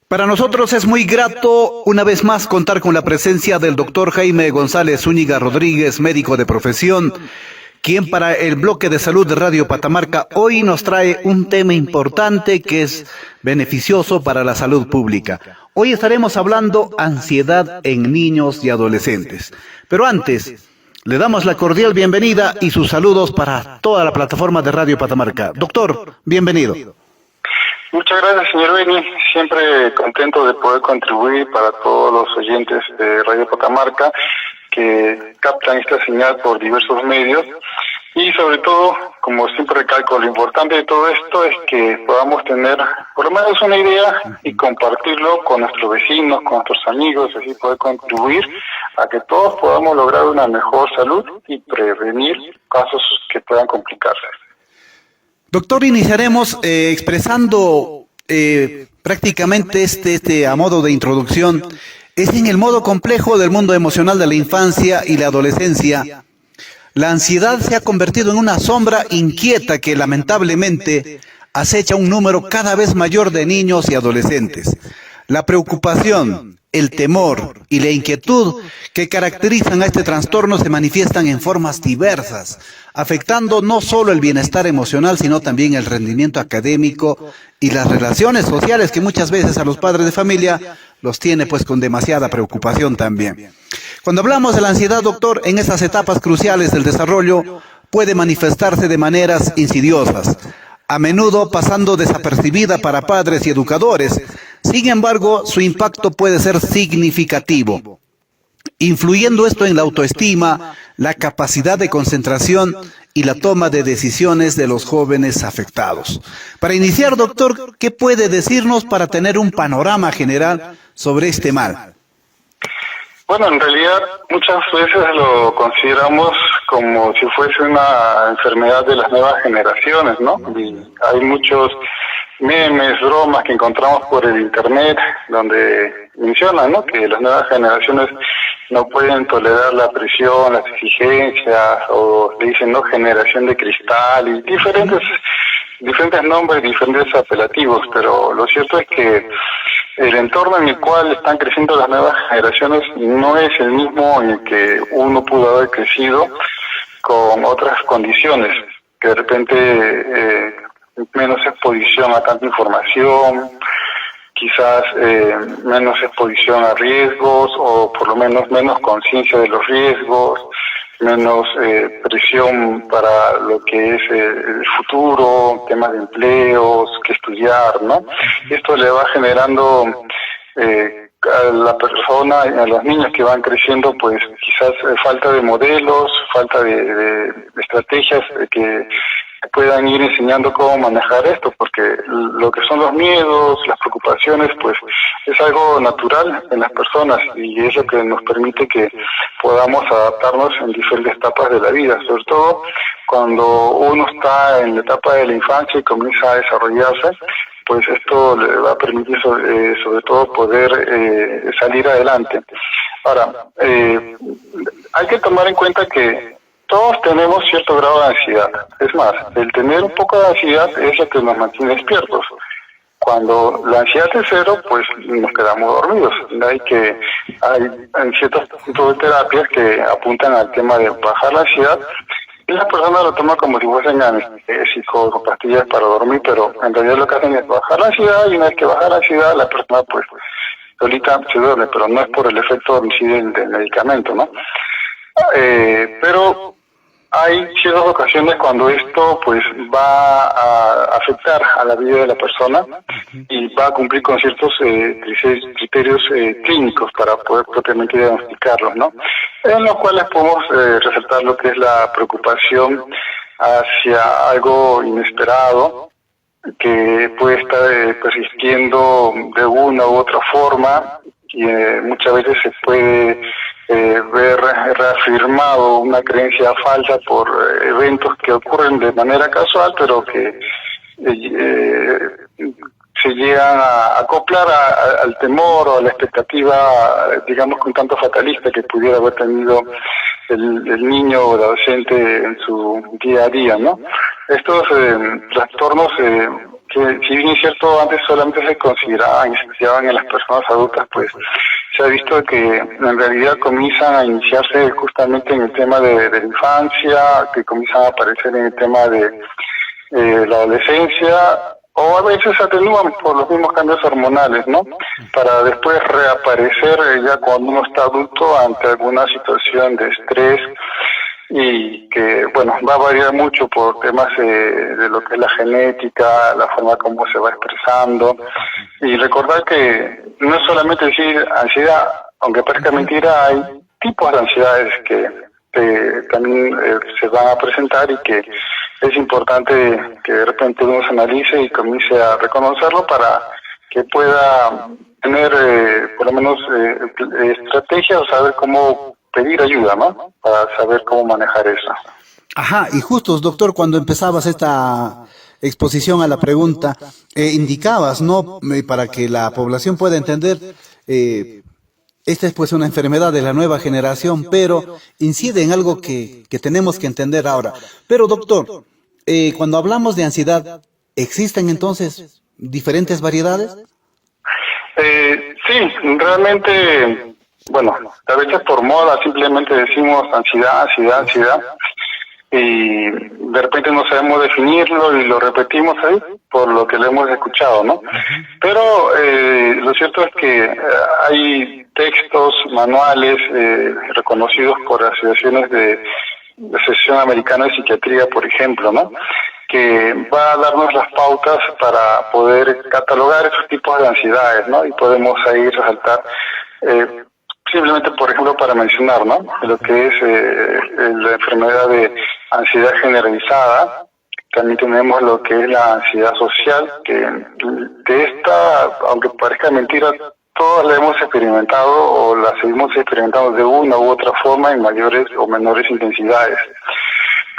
Para nosotros es muy grato una vez más contar con la presencia del doctor Jaime González Zúñiga Rodríguez, médico de profesión, quien para el bloque de salud de Radio Patamarca hoy nos trae un tema importante que es beneficioso para la salud pública. Hoy estaremos hablando ansiedad en niños y adolescentes. Pero antes, le damos la cordial bienvenida y sus saludos para toda la plataforma de Radio Patamarca. Doctor, bienvenido. Muchas gracias, señor Beni. Siempre contento de poder contribuir para todos los oyentes de Radio Patamarca que captan esta señal por diversos medios. Y sobre todo, como siempre recalco, lo importante de todo esto es que podamos tener por lo menos una idea y compartirlo con nuestros vecinos, con nuestros amigos, así poder contribuir a que todos podamos lograr una mejor salud y prevenir casos que puedan complicarse. Doctor, iniciaremos expresando prácticamente este a modo de introducción. Es en el modo complejo del mundo emocional de la infancia y la adolescencia. La ansiedad se ha convertido en una sombra inquieta que lamentablemente acecha un número cada vez mayor de niños y adolescentes. La preocupación, el temor y la inquietud que caracterizan a este trastorno se manifiestan en formas diversas, afectando no solo el bienestar emocional, sino también el rendimiento académico y las relaciones sociales que muchas veces a los padres de familia los tiene pues con demasiada preocupación también. Cuando hablamos de la ansiedad, doctor, en estas etapas cruciales del desarrollo puede manifestarse de maneras insidiosas, a menudo pasando desapercibida para padres y educadores. Sin embargo, su impacto puede ser significativo, influyendo esto en la autoestima, la capacidad de concentración y la toma de decisiones de los jóvenes afectados. Para iniciar, doctor, ¿qué puede decirnos para tener un panorama general sobre este mal? Bueno, en realidad muchas veces lo consideramos como si fuese una enfermedad de las nuevas generaciones, ¿no? Y hay muchos memes, bromas que encontramos por el internet donde mencionan, ¿no?, que las nuevas generaciones no pueden tolerar la presión, las exigencias, o le dicen, ¿no?, generación de cristal y diferentes nombres, diferentes apelativos, pero lo cierto es que el entorno en el cual están creciendo las nuevas generaciones no es el mismo en el que uno pudo haber crecido con otras condiciones, que de repente menos exposición a tanta información, quizás menos exposición a riesgos, o por lo menos menos conciencia de los riesgos, menos presión para lo que es el futuro, temas de empleos, que estudiar, ¿no? Esto le va generando a la persona, a los niños que van creciendo, pues quizás falta de modelos, falta de estrategias que puedan ir enseñando cómo manejar esto, porque lo que son los miedos, las preocupaciones, pues es algo natural en las personas y es lo que nos permite que podamos adaptarnos en diferentes etapas de la vida, sobre todo cuando uno está en la etapa de la infancia y comienza a desarrollarse, pues esto le va a permitir sobre todo poder salir adelante. Ahora, hay que tomar en cuenta que todos tenemos cierto grado de ansiedad. Es más, el tener un poco de ansiedad es lo que nos mantiene despiertos. Cuando la ansiedad es cero, pues nos quedamos dormidos. Hay ciertos puntos de terapias que apuntan al tema de bajar la ansiedad, y la persona lo toma como si fuesen anestésicos o pastillas para dormir, pero en realidad lo que hacen es bajar la ansiedad, y una vez que baja la ansiedad, la persona pues solita se duerme, pero no es por el efecto del medicamento, ¿no? Pero hay ciertas ocasiones cuando esto pues va a afectar a la vida de la persona y va a cumplir con ciertos criterios clínicos para poder propiamente diagnosticarlos, ¿no? En los cuales podemos resaltar lo que es la preocupación hacia algo inesperado que puede estar persistiendo de una u otra forma, y muchas veces se puede ver reafirmado una creencia falsa por eventos que ocurren de manera casual, pero que se llegan a acoplar al temor o a la expectativa, digamos, un tanto fatalista que pudiera haber tenido el niño o el adolescente en su día a día, ¿no? Estos trastornos que si bien es cierto, antes solamente se consideraban y se estudiaban en las personas adultas, pues se ha visto que en realidad comienzan a iniciarse justamente en el tema de la infancia, que comienzan a aparecer en el tema de la adolescencia, o a veces se atenúan por los mismos cambios hormonales, ¿no? Para después reaparecer ya cuando uno está adulto ante alguna situación de estrés, y que, bueno, va a variar mucho por temas de lo que es la genética, la forma como se va expresando, y recordar que no es solamente decir ansiedad, aunque parezca mentira, hay tipos de ansiedades que también se van a presentar y que es importante que de repente uno se analice y comience a reconocerlo para que pueda tener por lo menos estrategias o saber cómo pedir ayuda, ¿no? Para saber cómo manejar eso. Ajá, y justo, doctor, cuando empezabas esta exposición a la pregunta, indicabas, ¿no? Para que la población pueda entender, esta es pues una enfermedad de la nueva generación, pero incide en algo que tenemos que entender ahora. Pero, doctor, cuando hablamos de ansiedad, ¿existen entonces diferentes variedades? Sí, realmente, bueno, a veces por moda simplemente decimos ansiedad, y de repente no sabemos definirlo y lo repetimos ahí por lo que lo hemos escuchado, ¿no? Pero lo cierto es que hay textos, manuales reconocidos por asociaciones de la Asociación Americana de Psiquiatría, por ejemplo, ¿no? Que va a darnos las pautas para poder catalogar esos tipos de ansiedades, ¿no? Y podemos ahí resaltar simplemente, por ejemplo, para mencionar, ¿no? Lo que es la enfermedad de ansiedad generalizada. También tenemos lo que es la ansiedad social, que de esta, aunque parezca mentira, todos la hemos experimentado o la seguimos experimentando de una u otra forma en mayores o menores intensidades.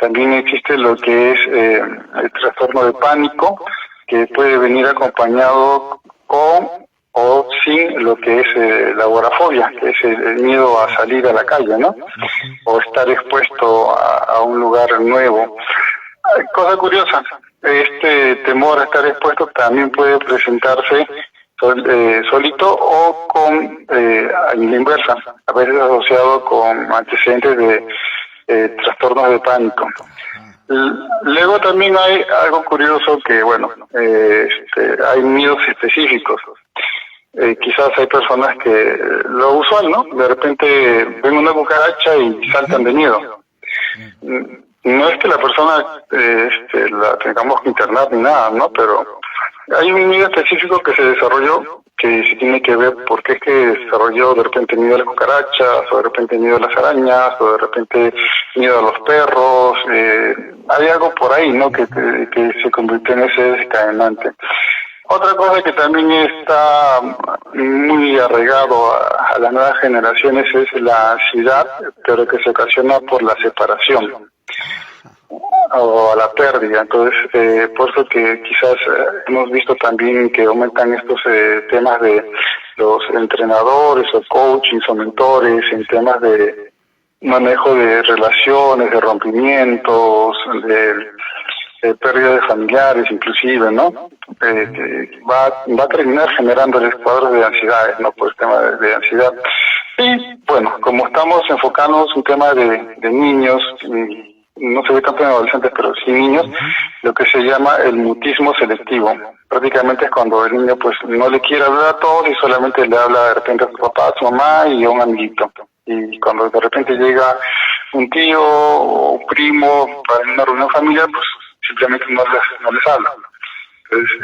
También existe lo que es el trastorno de pánico, que puede venir acompañado con o sin lo que es la agorafobia, que es el miedo a salir a la calle, ¿no? O estar expuesto a un lugar nuevo. Cosa curiosa, este temor a estar expuesto también puede presentarse solito o con a la inversa, a veces asociado con antecedentes de trastornos de pánico. Luego también hay algo curioso que, bueno, hay miedos específicos. Quizás hay personas que lo usual, ¿no? De repente ven una cucaracha y saltan de miedo. No es que la persona la tengamos que internar ni nada, ¿no? Pero hay un miedo específico que se desarrolló que sí tiene que ver por qué es que desarrolló de repente miedo a las cucarachas, o de repente miedo a las arañas, o de repente miedo a los perros. Hay algo por ahí, ¿no? Que se convirtió en ese desencadenante. Otra cosa que también está muy arraigado a las nuevas generaciones es la ansiedad, pero que se ocasiona por la separación o a la pérdida. Entonces, por eso que quizás hemos visto también que aumentan estos temas de los entrenadores o coachings o mentores en temas de manejo de relaciones, de rompimientos, de pérdida de familiares inclusive, ¿no? Va a terminar generándoles cuadros de ansiedades, ¿no? Por el tema de ansiedad. Y bueno, como estamos enfocándonos en un tema de niños, y no se ve tanto en adolescentes, pero sí niños, lo que se llama el mutismo selectivo. Prácticamente es cuando el niño pues no le quiere hablar a todos y solamente le habla de repente a su papá, a su mamá y a un amiguito. Y cuando de repente llega un tío o un primo para una reunión familiar, pues simplemente no les habla. Entonces,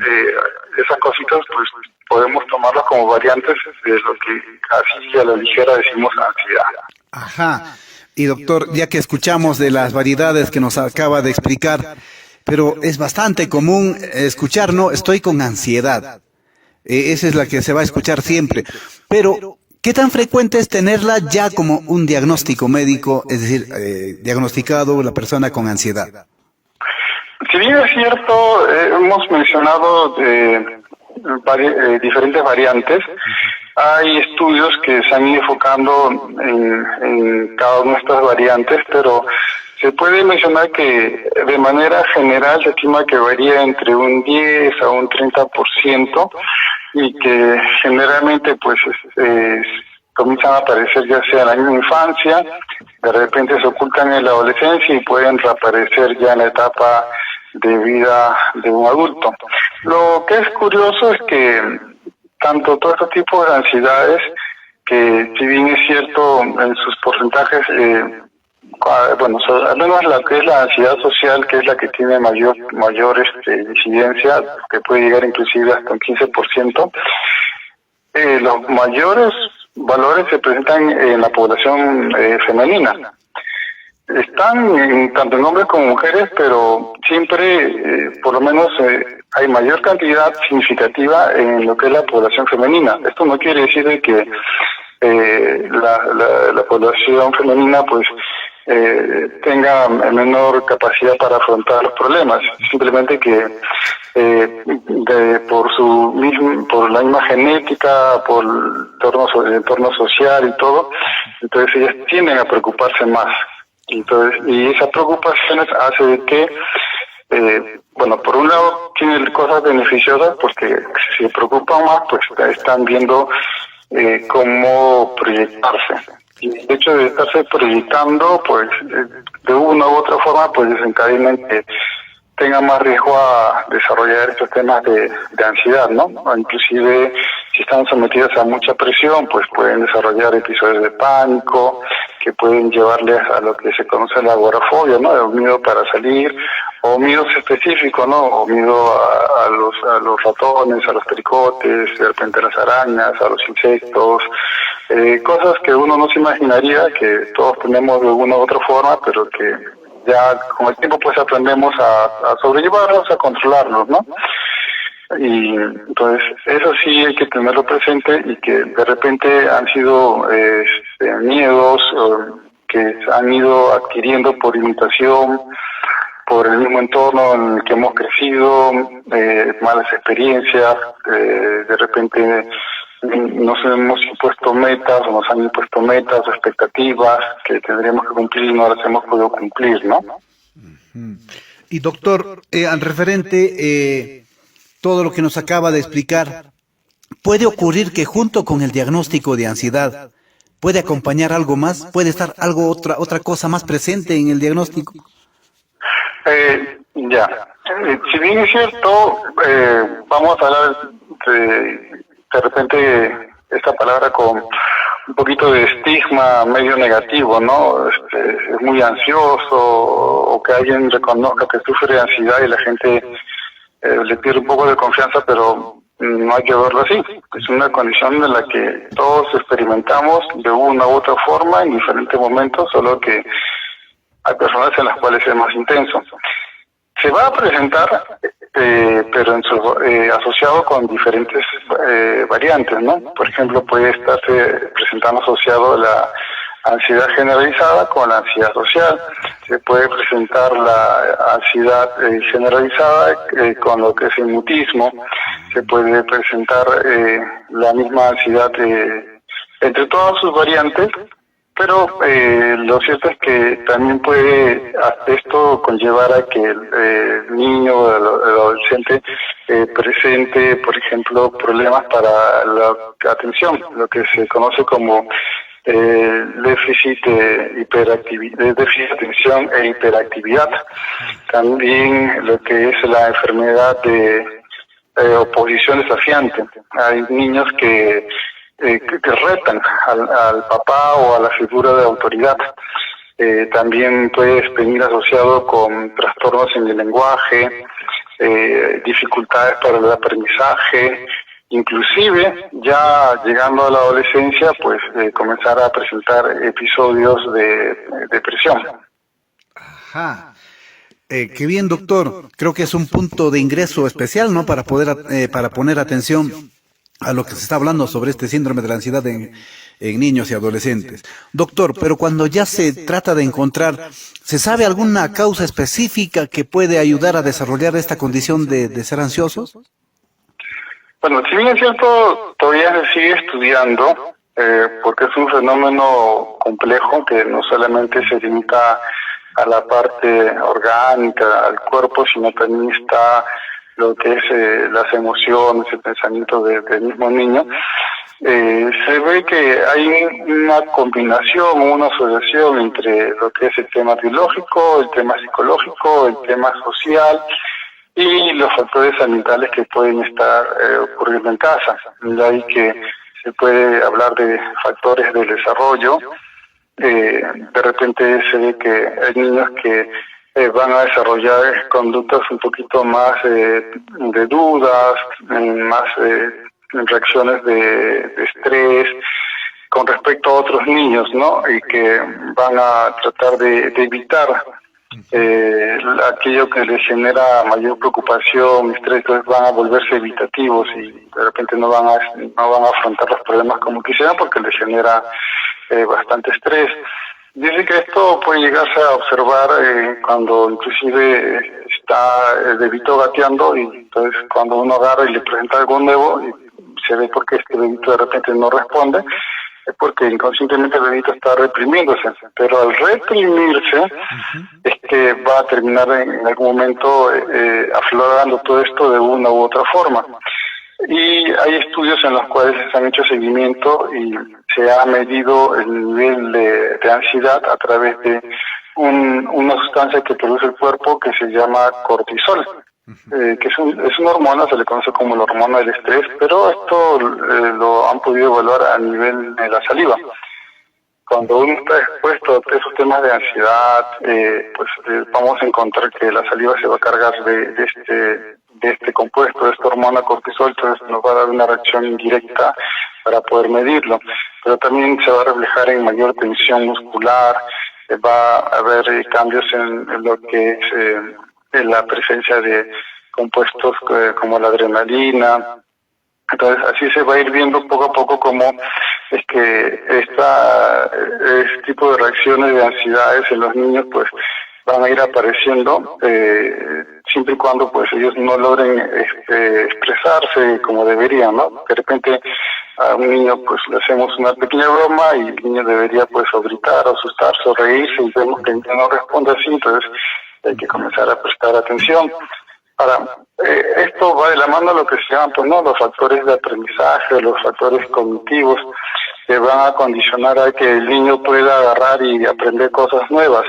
esas cositas pues podemos tomarlas como variantes de lo que casi a la ligera decimos ansiedad. Ajá. Y doctor, ya que escuchamos de las variedades que nos acaba de explicar, pero es bastante común escuchar, no, estoy con ansiedad. Esa es la que se va a escuchar siempre. Pero, ¿qué tan frecuente es tenerla ya como un diagnóstico médico, es decir, diagnosticado la persona con ansiedad? Si bien es cierto, hemos mencionado diferentes variantes, hay estudios que se han ido enfocando en cada una de estas variantes, pero se puede mencionar que de manera general se estima que varía entre un 10 a un 30% y que generalmente pues comienzan a aparecer ya sea en la misma infancia, de repente se ocultan en la adolescencia y pueden reaparecer ya en la etapa de vida de un adulto. Lo que es curioso es que tanto todo este tipo de ansiedades, que si bien es cierto en sus porcentajes, al menos la que es la ansiedad social, que es la que tiene mayor incidencia, que puede llegar inclusive hasta un 15%, los mayores valores se presentan en la población femenina. Están tanto en hombres como mujeres, pero siempre, por lo menos, hay mayor cantidad significativa en lo que es la población femenina. Esto no quiere decir de que la población femenina pues tenga menor capacidad para afrontar los problemas, simplemente que por la misma genética, por el entorno social y todo, entonces ellas tienden a preocuparse más. Entonces, y esas preocupaciones hace de que por un lado tiene cosas beneficiosas porque si se preocupan más, pues están viendo cómo proyectarse. Y el hecho de estarse proyectando, pues de una u otra forma, pues desencadenan que tengan más riesgo a desarrollar estos temas de ansiedad, ¿no? O inclusive, si están sometidas a mucha presión, pues pueden desarrollar episodios de pánico, que pueden llevarles a lo que se conoce la agorafobia, ¿no? El miedo para salir, o miedos específicos, ¿no? O miedo a los ratones, a los pericotes, de repente a las arañas, a los insectos, cosas que uno no se imaginaría, que todos tenemos de alguna u otra forma, pero que ya con el tiempo pues aprendemos a sobrellevarlos, a controlarlos, ¿no? Y entonces eso sí hay que tenerlo presente, y que de repente han sido miedos que han ido adquiriendo por imitación, por el mismo entorno en el que hemos crecido, malas experiencias, de repente nos hemos impuesto metas o nos han impuesto metas o expectativas que tendríamos que cumplir y no las hemos podido cumplir, ¿no? Y doctor, al referente, todo lo que nos acaba de explicar, ¿puede ocurrir que junto con el diagnóstico de ansiedad puede acompañar algo más? ¿Puede estar otra cosa más presente en el diagnóstico? Si bien es cierto, vamos a hablar de repente esta palabra con un poquito de estigma medio negativo, ¿no? Es muy ansioso, o que alguien reconozca que sufre de ansiedad y la gente le pierde un poco de confianza, pero no hay que verlo así. Es una condición en la que todos experimentamos de una u otra forma en diferentes momentos, solo que hay personas en las cuales es más intenso. Se va a presentar, pero asociado con diferentes variantes, ¿no? Por ejemplo, puede estarse presentando asociado la ansiedad generalizada con la ansiedad social. Se puede presentar la ansiedad generalizada con lo que es el mutismo. Se puede presentar la misma ansiedad entre todas sus variantes. Pero lo cierto es que también puede esto conllevar a que el niño o el adolescente presente, por ejemplo, problemas para la atención, lo que se conoce como déficit de atención e hiperactividad. También lo que es la enfermedad de oposición desafiante. Hay niños que retan al papá o a la figura de autoridad. También puede venir asociado con trastornos en el lenguaje, dificultades para el aprendizaje, inclusive ya llegando a la adolescencia, pues comenzar a presentar episodios de depresión. Ajá. Qué bien, doctor. Creo que es un punto de ingreso especial, ¿no? Para poner atención a lo que se está hablando sobre este síndrome de la ansiedad en niños y adolescentes. Doctor, pero cuando ya se trata de encontrar, ¿se sabe alguna causa específica que puede ayudar a desarrollar esta condición de ser ansiosos? Bueno, si bien es cierto, todavía se sigue estudiando, porque es un fenómeno complejo que no solamente se limita a la parte orgánica, al cuerpo, sino también está lo que es las emociones, el pensamiento del mismo niño. Se ve que hay una combinación, una asociación entre lo que es el tema biológico, el tema psicológico, el tema social y los factores ambientales que pueden estar ocurriendo en casa. De ahí que se puede hablar de factores del desarrollo. De repente se ve que hay niños que van a desarrollar conductas un poquito más de dudas, más reacciones de estrés con respecto a otros niños, ¿no? Y que van a tratar de evitar aquello que les genera mayor preocupación, estrés, entonces van a volverse evitativos y de repente no van a afrontar los problemas como quisieran porque les genera bastante estrés. Dice que esto puede llegarse a observar cuando inclusive está el bebito gateando y entonces cuando uno agarra y le presenta algo nuevo y se ve porque este bebito de repente no responde, es porque inconscientemente el bebito está reprimiéndose, pero al reprimirse es que va a terminar en algún momento aflorando todo esto de una u otra forma. Y hay estudios en los cuales se han hecho seguimiento y se ha medido el nivel de ansiedad a través de una sustancia que produce el cuerpo que se llama cortisol, que es una hormona, se le conoce como la hormona del estrés, pero esto lo han podido evaluar a nivel de la saliva. Cuando uno está expuesto a esos temas de ansiedad, vamos a encontrar que la saliva se va a cargar de este compuesto, de esta hormona cortisol, entonces nos va a dar una reacción indirecta para poder medirlo. Pero también se va a reflejar en mayor tensión muscular, va a haber cambios en lo que es en la presencia de compuestos como la adrenalina. Entonces así se va a ir viendo poco a poco cómo es que este tipo de reacciones de ansiedades en los niños pues van a ir apareciendo siempre y cuando pues ellos no logren expresarse como deberían, ¿no? De repente a un niño pues le hacemos una pequeña broma y el niño debería pues o gritar, o asustarse, o reírse y vemos que el niño no responde así, entonces hay que comenzar a prestar atención. Ahora, esto va de la mano a lo que se llaman pues, ¿no? los factores de aprendizaje, los factores cognitivos que van a condicionar a que el niño pueda agarrar y aprender cosas nuevas.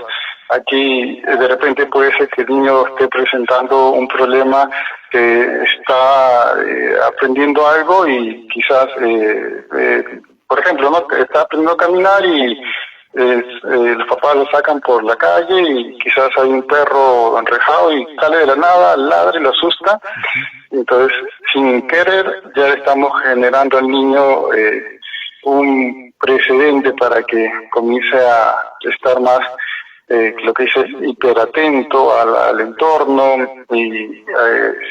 Aquí de repente puede ser que el niño esté presentando un problema que está aprendiendo algo y quizás, por ejemplo, ¿no? Está aprendiendo a caminar y los papás lo sacan por la calle y quizás hay un perro enrejado y sale de la nada, ladra y lo asusta. Entonces, sin querer, ya le estamos generando al niño un precedente para que comience a estar más lo que dice hiperatento al entorno y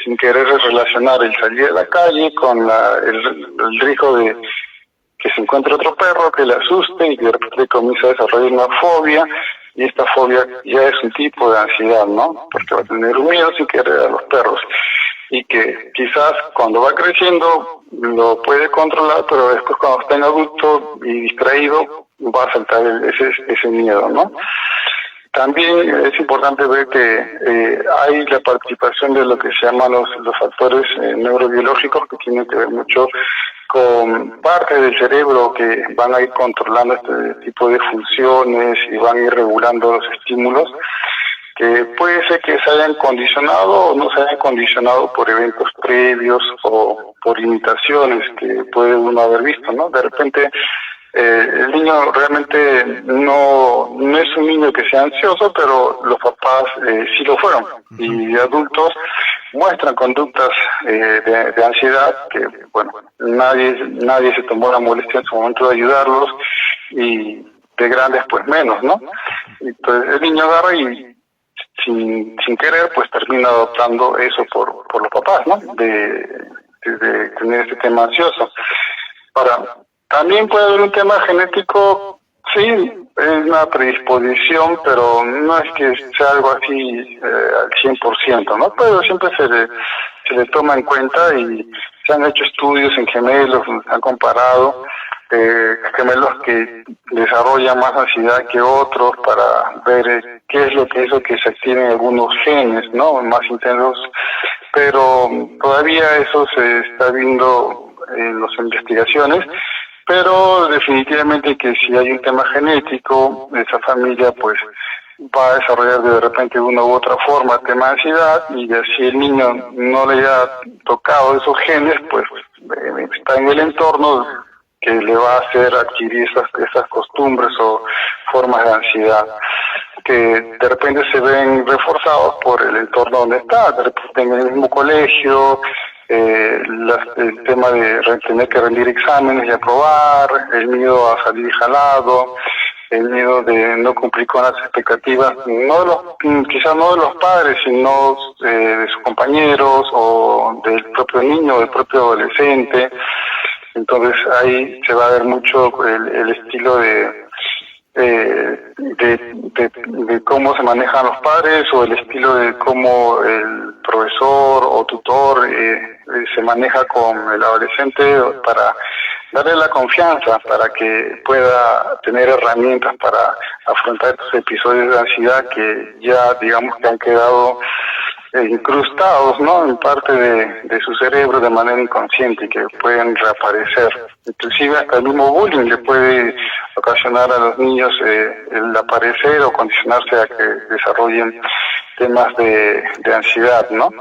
sin querer relacionar el salir de la calle con el riesgo de que se encuentre otro perro que le asuste y que de repente comienza a desarrollar una fobia y esta fobia ya es un tipo de ansiedad, ¿no? Porque va a tener un miedo sin querer a los perros y que quizás cuando va creciendo lo puede controlar, pero después cuando está en adulto y distraído va a saltar ese miedo, ¿no? También es importante ver que hay la participación de lo que se llaman los factores neurobiológicos que tienen que ver mucho con partes del cerebro que van a ir controlando este tipo de funciones y van a ir regulando los estímulos que puede ser que se hayan condicionado o no se hayan condicionado por eventos previos o por limitaciones que puede uno haber visto, ¿no? De repente el niño realmente no es un niño que sea ansioso, pero los papás sí lo fueron. Y adultos muestran conductas de ansiedad que, bueno, nadie se tomó la molestia en su momento de ayudarlos y de grandes pues menos, ¿no? Entonces el niño agarra y sin querer pues termina adoptando eso por los papás, ¿no? De tener este tema ansioso. Ahora, también puede haber un tema genético, sí, es una predisposición, pero no es que sea algo así al 100%, ¿no? Pero siempre se le toma en cuenta y se han hecho estudios en gemelos, han comparado gemelos que desarrollan más ansiedad que otros para ver qué es lo que hizo que se activen algunos genes, ¿no? Más intensos, pero todavía eso se está viendo en las investigaciones, pero definitivamente que si hay un tema genético, esa familia pues va a desarrollar de repente de una u otra forma tema de ansiedad, y si el niño no le ha tocado esos genes, pues está en el entorno que le va a hacer adquirir esas costumbres o formas de ansiedad que de repente se ven reforzados por el entorno donde está, de repente en el mismo colegio, el tema de tener que rendir exámenes y aprobar, el miedo a salir jalado, el miedo de no cumplir con las expectativas, quizás no de los padres, sino de sus compañeros o del propio niño, del propio adolescente. Entonces ahí se va a ver mucho el estilo de cómo se manejan los padres o el estilo de cómo el profesor o tutor se maneja con el adolescente para darle la confianza para que pueda tener herramientas para afrontar estos episodios de ansiedad que ya digamos que han quedado incrustados, ¿no?, en parte de su cerebro de manera inconsciente, que pueden reaparecer. Inclusive hasta el mismo bullying le puede ocasionar a los niños el aparecer o condicionarse a que desarrollen temas de ansiedad, ¿no?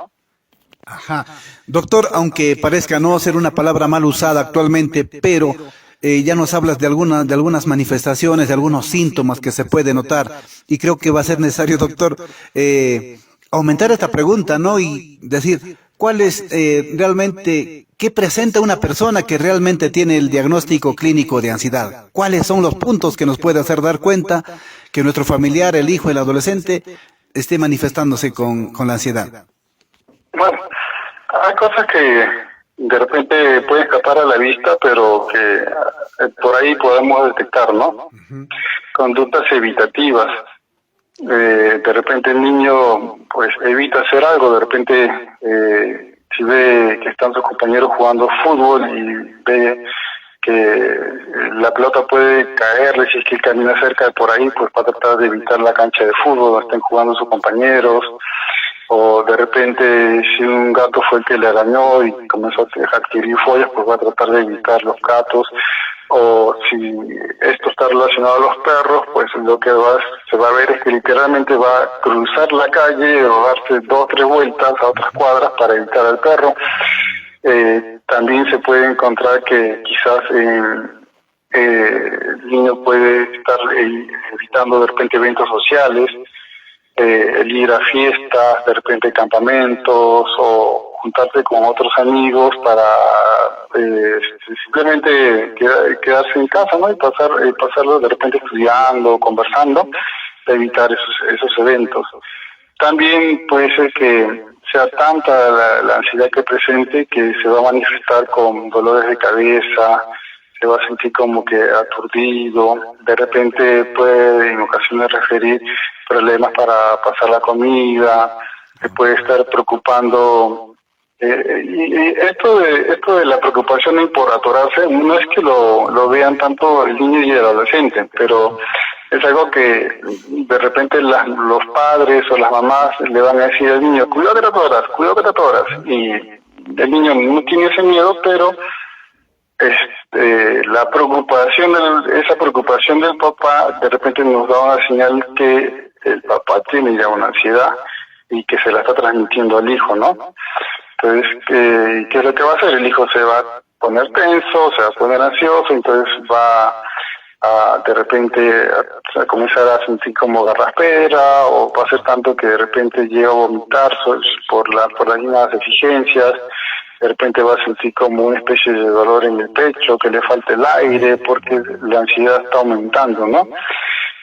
Ajá. Doctor, aunque parezca no ser una palabra mal usada actualmente, pero ya nos hablas de algunas manifestaciones, de algunos síntomas que se puede notar, y creo que va a ser necesario, doctor, aumentar esta pregunta, ¿no? Y decir, ¿cuál es realmente, qué presenta una persona que realmente tiene el diagnóstico clínico de ansiedad? ¿Cuáles son los puntos que nos puede hacer dar cuenta que nuestro familiar, el hijo, el adolescente, esté manifestándose con la ansiedad? Bueno, hay cosas que de repente pueden escapar a la vista, pero que por ahí podemos detectar, ¿no? Uh-huh. Conductas evitativas. De repente el niño pues evita hacer algo, de repente si ve que están sus compañeros jugando fútbol y ve que la pelota puede caerle, si es que él camina cerca de por ahí, pues va a tratar de evitar la cancha de fútbol donde estén jugando sus compañeros. O de repente si un gato fue el que le arañó y comenzó a adquirir follas, pues va a tratar de evitar los gatos. O si esto está relacionado a los perros, pues lo que se va a ver es que literalmente va a cruzar la calle o darse 2 o 3 vueltas a otras cuadras para evitar al perro. También se puede encontrar que quizás el niño puede estar evitando de repente eventos sociales, el ir a fiestas, de repente campamentos o juntarse con otros amigos para simplemente quedarse en casa, ¿no? Y pasarlo de repente estudiando, conversando, para evitar esos eventos. También puede ser que sea tanta la ansiedad que presente que se va a manifestar con dolores de cabeza, se va a sentir como que aturdido, de repente puede en ocasiones referir problemas para pasar la comida, se puede estar preocupando. Y esto de la preocupación por atorarse, no es que lo vean tanto el niño y el adolescente, pero es algo que de repente los padres o las mamás le van a decir al niño, cuidado que te atoras, y el niño no tiene ese miedo, pero esa preocupación del papá de repente nos da una señal que el papá tiene ya una ansiedad y que se la está transmitiendo al hijo, ¿no? Entonces, ¿qué es lo que va a hacer? El hijo se va a poner tenso, se va a poner ansioso, entonces va a de repente a comenzar a sentir como garraspera, o va a ser tanto que de repente llega a vomitar por las mismas exigencias. De repente va a sentir como una especie de dolor en el pecho, que le falta el aire, porque la ansiedad está aumentando, ¿no?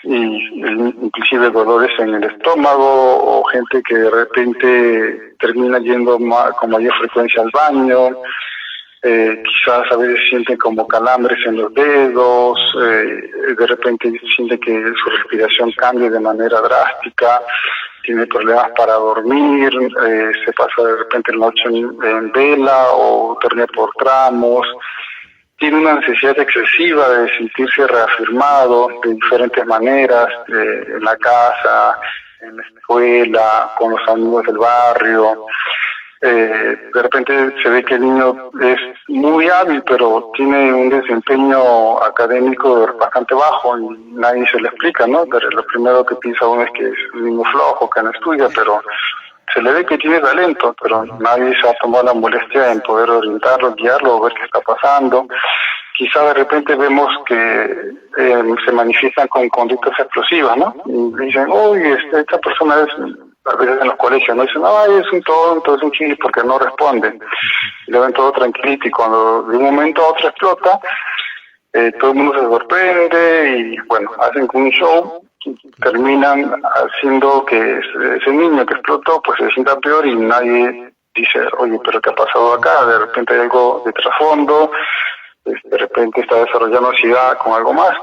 Y inclusive dolores en el estómago, o gente que de repente termina yendo con mayor frecuencia al baño, quizás a veces sienten como calambres en los dedos, de repente siente que su respiración cambia de manera drástica, tiene problemas para dormir, se pasa de repente la noche en vela o duerme por tramos, tiene una necesidad excesiva de sentirse reafirmado de diferentes maneras, en la casa, en la escuela, con los amigos del barrio. De repente se ve que el niño es muy hábil, pero tiene un desempeño académico bastante bajo y nadie se lo explica, ¿no? Pero lo primero que piensa uno es que es un niño flojo, que no estudia, pero se le ve que tiene talento, pero nadie se ha tomado la molestia en poder orientarlo, guiarlo, o ver qué está pasando. Quizá de repente vemos que se manifiestan con conductas explosivas, ¿no? Y dicen, uy, esta persona es, a veces en los colegios, ¿no? Dicen, ay, es un tonto, es un chile porque no responde. Y lo ven todo tranquilito y cuando de un momento a otro explota, todo el mundo se sorprende y, bueno, hacen un show, terminan haciendo que ese niño que explotó, pues se sienta peor y nadie dice, oye, pero ¿qué ha pasado acá? De repente hay algo de trasfondo, de repente está desarrollando ansiedad con algo más.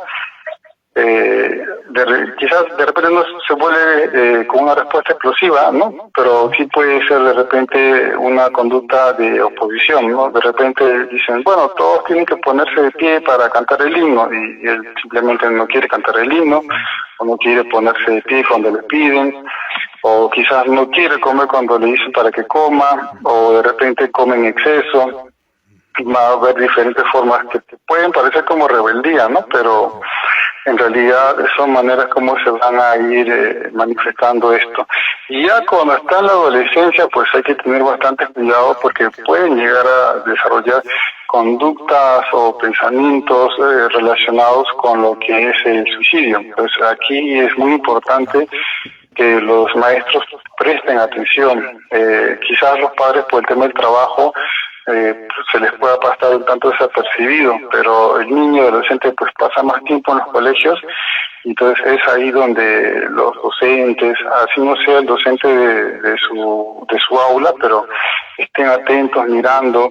Quizás de repente no se vuelve con una respuesta explosiva, ¿no? Pero sí puede ser de repente una conducta de oposición, ¿no? De repente dicen, bueno, todos tienen que ponerse de pie para cantar el himno y él simplemente no quiere cantar el himno o no quiere ponerse de pie cuando le piden o quizás no quiere comer cuando le dicen para que coma o de repente come en exceso. Va a haber diferentes formas que pueden parecer como rebeldía, ¿no? Pero en realidad son maneras como se van a ir manifestando esto. Y ya cuando está en la adolescencia, pues hay que tener bastante cuidado porque pueden llegar a desarrollar conductas o pensamientos relacionados con lo que es el suicidio. Pues aquí es muy importante que los maestros presten atención. Quizás los padres por el tema del trabajo se les pueda pasar un tanto desapercibido, pero el niño y adolescente pues pasa más tiempo en los colegios, entonces es ahí donde los docentes, así no sea el docente de su aula, pero estén atentos, mirando,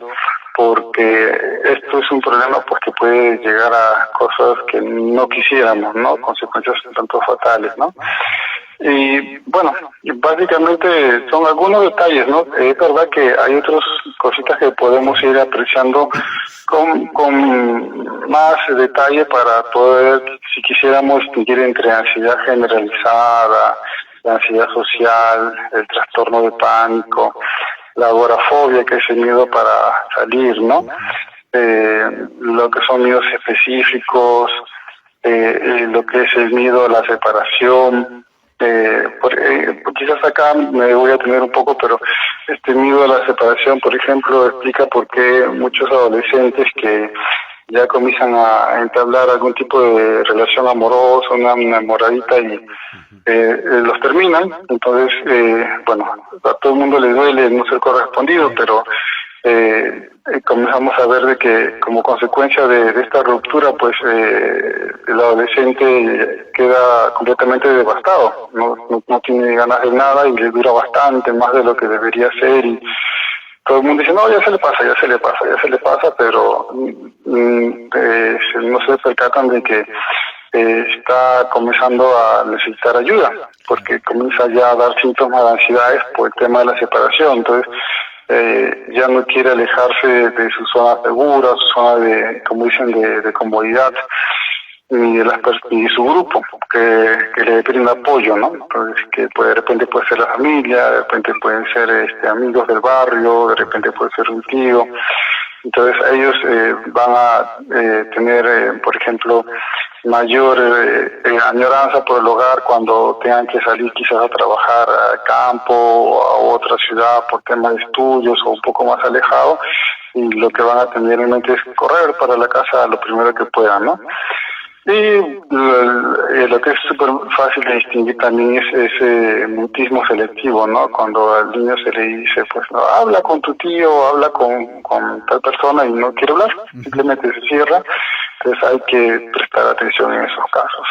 porque esto es un problema pues que puede llegar a cosas que no quisiéramos, ¿no? Consecuencias un tanto fatales, ¿no? Y bueno, básicamente son algunos detalles, ¿no? Es verdad que hay otras cositas que podemos ir apreciando con más detalle para poder, si quisiéramos, distinguir entre ansiedad generalizada, la ansiedad social, el trastorno de pánico, la agorafobia, que es el miedo para salir, ¿no? Lo que son miedos específicos, lo que es el miedo a la separación. Quizás acá me voy a tener un poco, pero este miedo a la separación, por ejemplo, explica por qué muchos adolescentes que ya comienzan a entablar algún tipo de relación amorosa, una enamoradita y los terminan. Entonces, bueno, a todo el mundo le duele no ser correspondido, pero comenzamos a ver de que como consecuencia de esta ruptura, pues el adolescente queda completamente devastado, no tiene ganas de nada y le dura bastante, más de lo que debería ser, y todo el mundo dice, no, ya se le pasa, pero no se percatan de que está comenzando a necesitar ayuda, porque comienza ya a dar síntomas de ansiedades por el tema de la separación. Entonces ya no quiere alejarse de su zona segura, su zona de, como dicen, de comodidad, y de su grupo, que le brinda apoyo, ¿no? Entonces, que de repente puede ser la familia, de repente pueden ser amigos del barrio, de repente puede ser un tío. Entonces ellos van a tener, por ejemplo, mayor añoranza por el hogar cuando tengan que salir quizás a trabajar al campo o a otra ciudad por temas de estudios o un poco más alejado, y lo que van a tener en mente es correr para la casa lo primero que puedan, ¿no? Y lo que es súper fácil de distinguir también es ese mutismo selectivo, ¿no? Cuando al niño se le dice, pues, no, habla con tu tío, habla con tal persona y no quiere hablar, simplemente se cierra. Entonces hay que prestar atención en esos casos.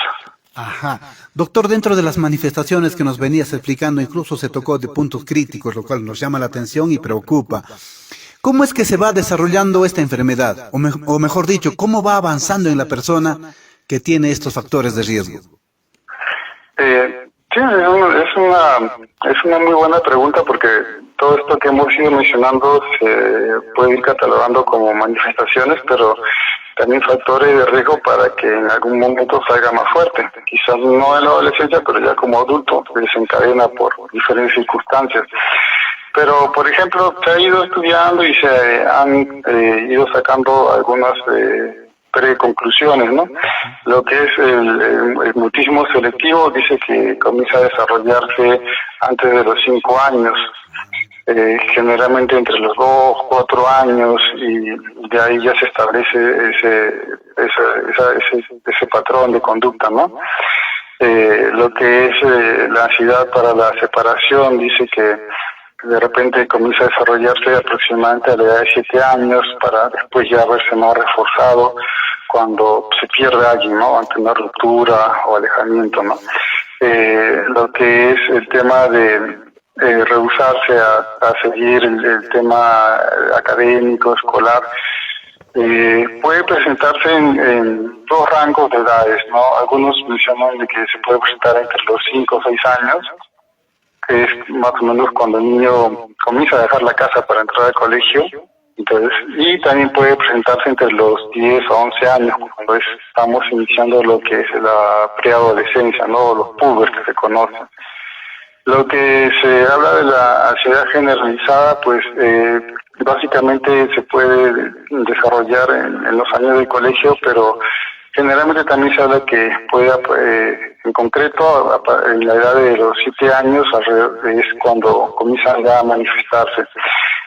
Ajá. Doctor, dentro de las manifestaciones que nos venías explicando, incluso se tocó de puntos críticos, lo cual nos llama la atención y preocupa. ¿Cómo es que se va desarrollando esta enfermedad? O mejor dicho, ¿cómo va avanzando en la persona que tiene estos factores de riesgo? Sí, es una muy buena pregunta, porque todo esto que hemos ido mencionando se puede ir catalogando como manifestaciones, pero también factores de riesgo para que en algún momento salga más fuerte. Quizás no en la adolescencia, pero ya como adulto desencadena por diferentes circunstancias. Pero, por ejemplo, se ha ido estudiando y se han ido sacando algunas preconclusiones, ¿no? Lo que es el mutismo selectivo dice que comienza a desarrollarse antes de los 5 años, generalmente entre los 2, 4 años, y de ahí ya se establece ese patrón de conducta, ¿no? Lo que es la ansiedad para la separación dice que de repente comienza a desarrollarse aproximadamente a la edad de 7 años para después ya verse más reforzado cuando se pierde a alguien, ¿no? Ante una ruptura o alejamiento, ¿no? Lo que es el tema de rehusarse a seguir el tema académico, escolar, puede presentarse en dos rangos de edades, ¿no? Algunos mencionan de que se puede presentar entre los 5 o 6 años, que es más o menos cuando el niño comienza a dejar la casa para entrar al colegio. Entonces, y también puede presentarse entre los 10 o 11 años, cuando estamos iniciando lo que es la preadolescencia, ¿no? Los pubers que se conocen. Lo que se habla de la ansiedad generalizada, pues básicamente se puede desarrollar en los años del colegio, pero generalmente también se habla que puede, en concreto, en la edad de los 7 años es cuando comienzan ya a manifestarse.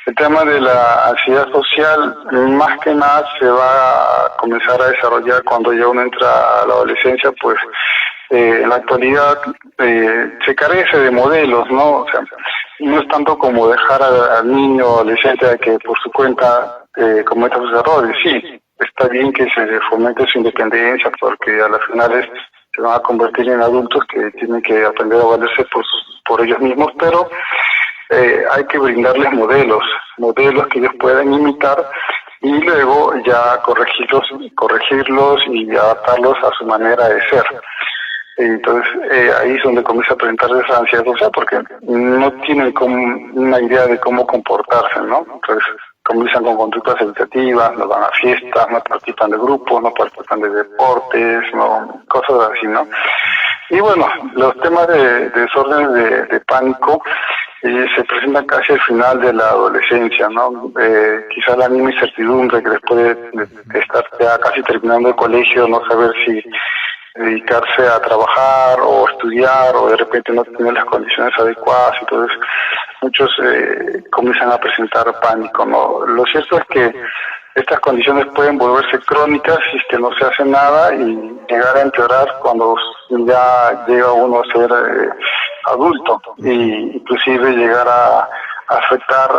El tema de la ansiedad social, más que nada, se va a comenzar a desarrollar cuando ya uno entra a la adolescencia, pues en la actualidad se carece de modelos, ¿no? O sea, no es tanto como dejar al niño o adolescente a que por su cuenta cometa sus errores. Sí, está bien que se fomente su independencia porque a las finales se van a convertir en adultos que tienen que aprender a valerse por ellos mismos, pero hay que brindarles modelos que ellos puedan imitar y luego ya corregirlos y adaptarlos a su manera de ser. Entonces ahí es donde comienza a presentarse esa ansiedad social porque no tienen una idea de cómo comportarse, ¿no? Entonces comienzan con conductas evitativas, no van a fiestas, no participan de grupos, no participan de deportes, no, cosas así, ¿no? Y bueno, los temas de desórdenes de pánico se presentan casi al final de la adolescencia, ¿no? Quizás la misma incertidumbre que después de estar ya casi terminando el colegio, no saber si dedicarse a trabajar o estudiar o de repente no tener las condiciones adecuadas, entonces muchos comienzan a presentar pánico, ¿no? Lo cierto es que estas condiciones pueden volverse crónicas si es que no se hace nada y llegar a empeorar cuando ya llega uno a ser adulto e inclusive llegar a afectar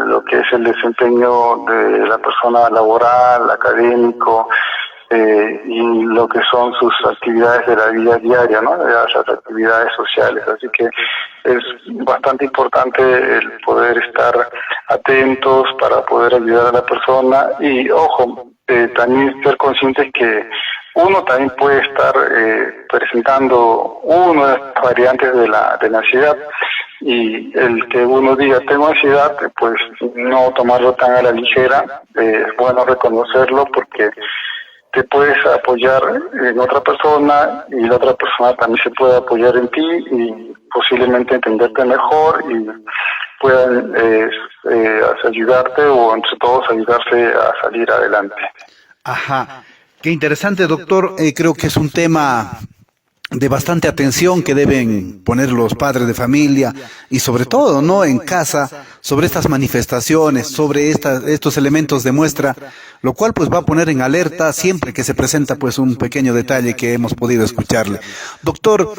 lo que es el desempeño de la persona laboral, académico, y lo que son sus actividades de la vida diaria, ¿no? Las actividades sociales. Así que es bastante importante el poder estar atentos para poder ayudar a la persona y, ojo, también ser conscientes que uno también puede estar presentando una de las variantes de la ansiedad y el que uno diga tengo ansiedad, pues no tomarlo tan a la ligera, es bueno reconocerlo porque te puedes apoyar en otra persona y la otra persona también se puede apoyar en ti y posiblemente entenderte mejor y puedan ayudarte o entre todos ayudarse a salir adelante. Ajá, qué interesante, doctor. Creo que es un tema de bastante atención que deben poner los padres de familia y sobre todo, ¿no?, en casa, sobre estas manifestaciones, sobre estos elementos de muestra, lo cual pues va a poner en alerta siempre que se presenta pues un pequeño detalle que hemos podido escucharle. Doctor,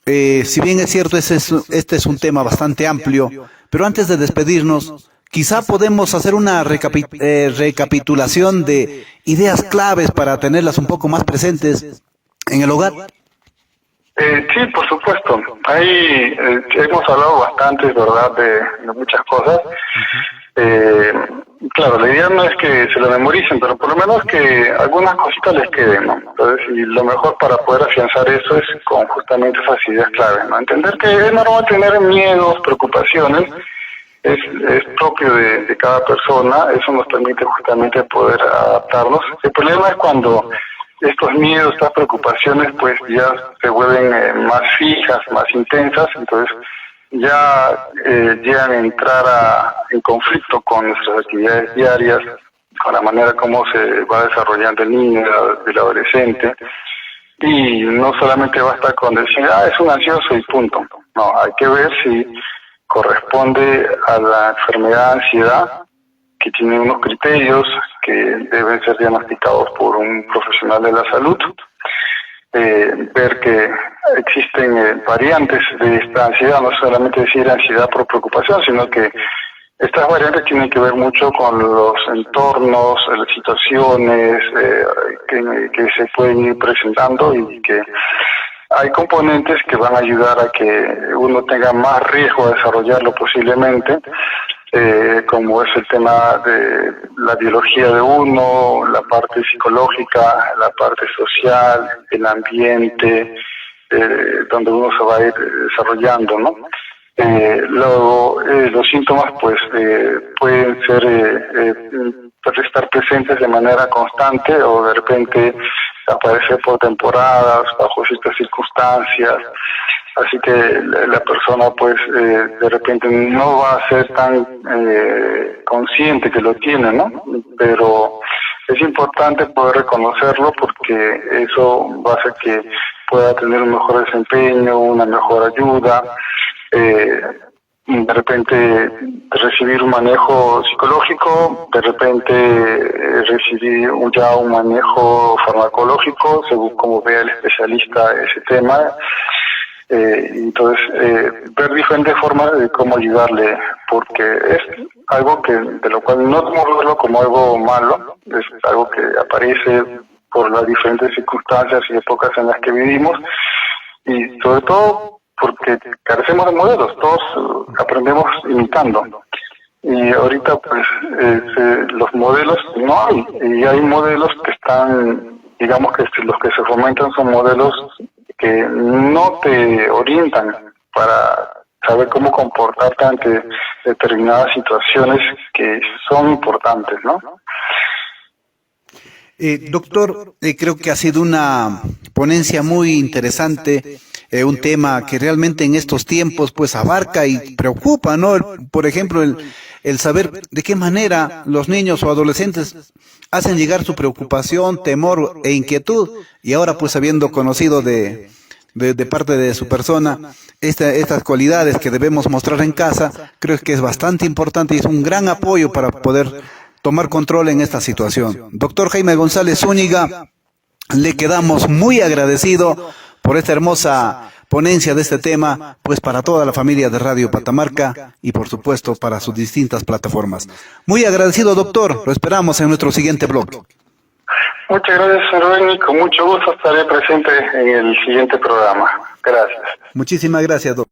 si bien es cierto, este es un tema bastante amplio, pero antes de despedirnos, quizá podemos hacer una recapitulación de ideas claves para tenerlas un poco más presentes en el hogar. Sí, por supuesto. Ahí hemos hablado bastante, ¿verdad?, de muchas cosas. Claro, la idea no es que se lo memoricen, pero por lo menos que algunas cositas les queden, ¿no? Entonces, y lo mejor para poder afianzar eso es con justamente esas ideas claves, ¿no? Entender que es normal tener miedos, preocupaciones, es propio de cada persona. Eso nos permite justamente poder adaptarnos. El problema es cuando estos miedos, estas preocupaciones, pues ya se vuelven más fijas, más intensas, entonces ya llegan a entrar en conflicto con nuestras actividades diarias, con la manera como se va desarrollando el niño, el adolescente, y no solamente basta con decir, es un ansioso y punto. No, hay que ver si corresponde a la enfermedad de ansiedad, que tiene unos criterios que deben ser diagnosticados por un profesional de la salud, ver que existen variantes de esta ansiedad, no solamente decir ansiedad por preocupación, sino que estas variantes tienen que ver mucho con los entornos, las situaciones que se pueden ir presentando, y que hay componentes que van a ayudar a que uno tenga más riesgo de desarrollarlo posiblemente, como es el tema de la biología de uno, la parte psicológica, la parte social, el ambiente, donde uno se va a ir desarrollando, ¿no? Luego, los síntomas pues pueden ser estar presentes de manera constante, o de repente aparecer por temporadas, bajo ciertas circunstancias. Así que la persona pues de repente no va a ser tan consciente que lo tiene, ¿no? Pero es importante poder reconocerlo, porque eso va a hacer que pueda tener un mejor desempeño, una mejor ayuda, de repente recibir un manejo psicológico, de repente recibir ya un manejo farmacológico, según como vea el especialista ese tema. Entonces, ver diferentes formas de cómo ayudarle, porque es algo de lo cual no podemos verlo como algo malo, es algo que aparece por las diferentes circunstancias y épocas en las que vivimos, y sobre todo porque carecemos de modelos, todos aprendemos imitando. Y ahorita pues los modelos no hay, y hay modelos que están, digamos que los que se fomentan son modelos que no te orientan para saber cómo comportarte ante determinadas situaciones que son importantes, ¿no? Doctor, creo que ha sido una ponencia muy interesante, un tema que realmente en estos tiempos pues abarca y preocupa, ¿no? Por ejemplo, el saber de qué manera los niños o adolescentes hacen llegar su preocupación, temor e inquietud, y ahora pues habiendo conocido de parte de su persona estas cualidades que debemos mostrar en casa, creo que es bastante importante y es un gran apoyo para poder tomar control en esta situación. Doctor Jaime González Zúñiga, le quedamos muy agradecido por esta hermosa ponencia de este tema, pues para toda la familia de Radio Patamarca y por supuesto para sus distintas plataformas. Muy agradecido, doctor, lo esperamos en nuestro siguiente blog. Muchas gracias, señor Benny, con mucho gusto estaré presente en el siguiente programa. Gracias. Muchísimas gracias, doctor.